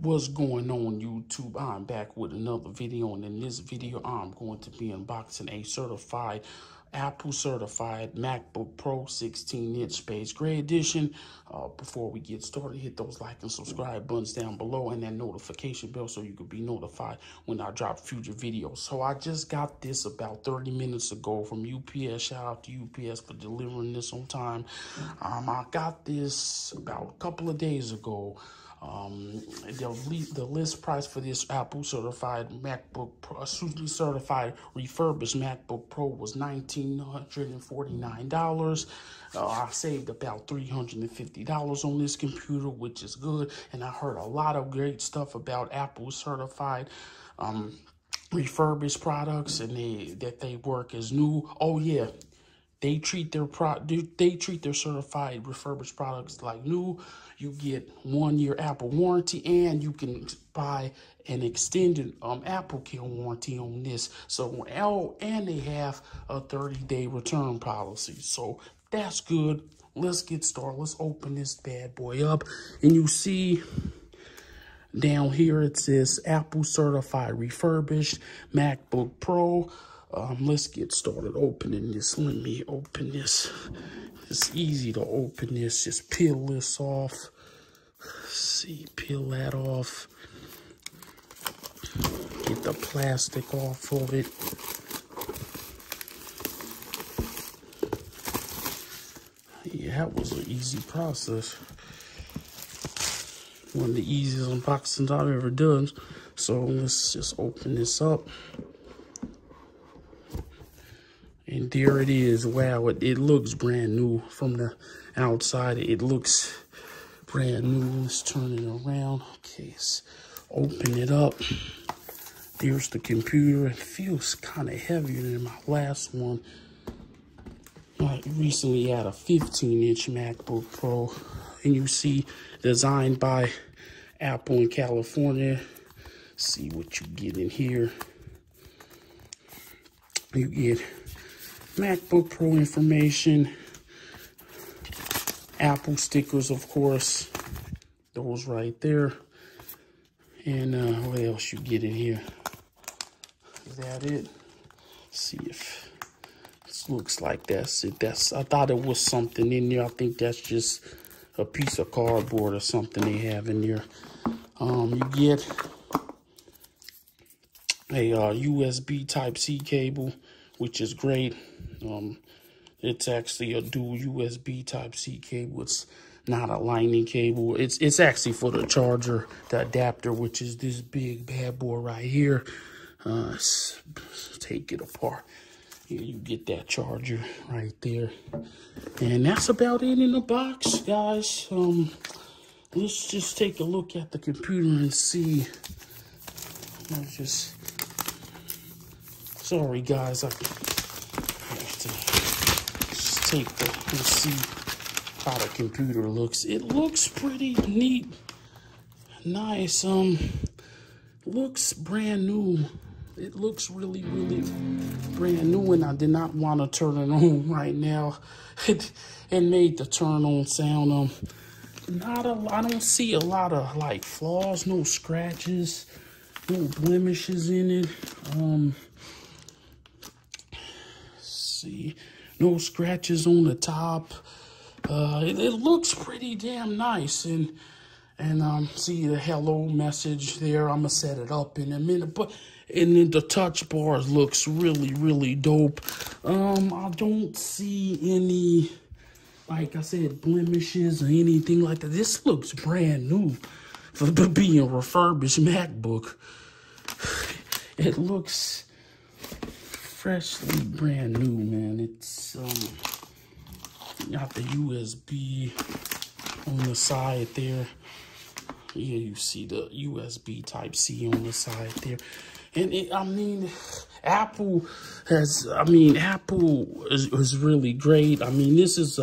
What's going on, YouTube? I'm back with another video, and in this video I'm going to be unboxing a Apple certified MacBook Pro 16-inch Space Gray Edition. Before we get started, hit those like and subscribe buttons down below and that notification bell so you can be notified when I drop future videos. So I just got this about 30 minutes ago from UPS. Shout out to UPS for delivering this on time. I got this about a couple of days ago. The list price for this Apple certified MacBook Pro, certified refurbished MacBook Pro was $1,949. I saved about $350 on this computer, which is good. And I heard a lot of great stuff about Apple certified refurbished products, and that they work as new. Oh yeah. They treat their certified refurbished products like new. You get 1 year Apple warranty, and you can buy an extended Apple Care warranty on this. So, and they have a 30-day return policy. So that's good. Let's get started. Let's open this bad boy up, and you see down here it says Apple certified refurbished MacBook Pro. Let's get started opening this. Let me open this. It's easy to open this. Just peel this off. See, peel that off. Get the plastic off of it. Yeah, that was an easy process. One of the easiest unboxings I've ever done. So let's just open this up. And there it is. Wow, it looks brand new from the outside. It looks brand new. Let's turn it around. Okay, let's open it up. There's the computer. It feels kind of heavier than my last one. I recently had a 15-inch MacBook Pro. And you see, designed by Apple in California. See what you get in here. You get MacBook Pro information, Apple stickers, of course, those right there. And what else you get in here? Is that it? Let's see if this looks like that's it. I thought it was something in there. I think that's just a piece of cardboard or something they have in there. You get a USB Type-C cable, which is great. It's actually a dual USB Type-C cable. It's not a lightning cable. It's actually for the charger, the adapter, which is this big bad boy right here. Let's take it apart. Here you get that charger right there. And that's about it in the box, guys. Let's just take a look at the computer and see. Sorry guys, I have to just take and see how the computer looks. It looks pretty neat, nice. Looks brand new. It looks really, really brand new, and I did not want to turn it on right now. It made the turn on sound. I don't see a lot of like flaws, no scratches, no blemishes in it. See, no scratches on the top. It looks pretty damn nice, and see the hello message there. I'm gonna set it up in a minute, and then the touch bars looks really, really dope. I don't see any, like I said, blemishes or anything like that. This looks brand new for being a refurbished MacBook. It looks freshly brand new, man. It's got the USB on the side there. Yeah, you see the USB Type-C on the side there. And Apple is really great. I mean, this is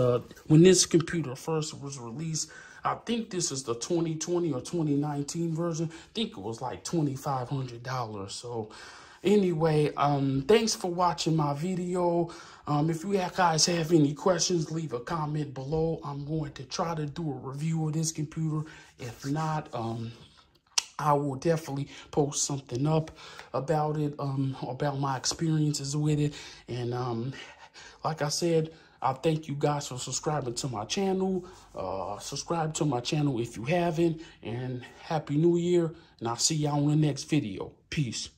when this computer first was released, I think this is the 2020 or 2019 version. I think it was like $2,500. So anyway, thanks for watching my video. If you guys have any questions, leave a comment below. I'm going to try to do a review of this computer. If not, I will definitely post something up about it, about my experiences with it. And like I said, I thank you guys for subscribing to my channel. Subscribe to my channel if you haven't. And Happy New Year. And I'll see y'all in the next video. Peace.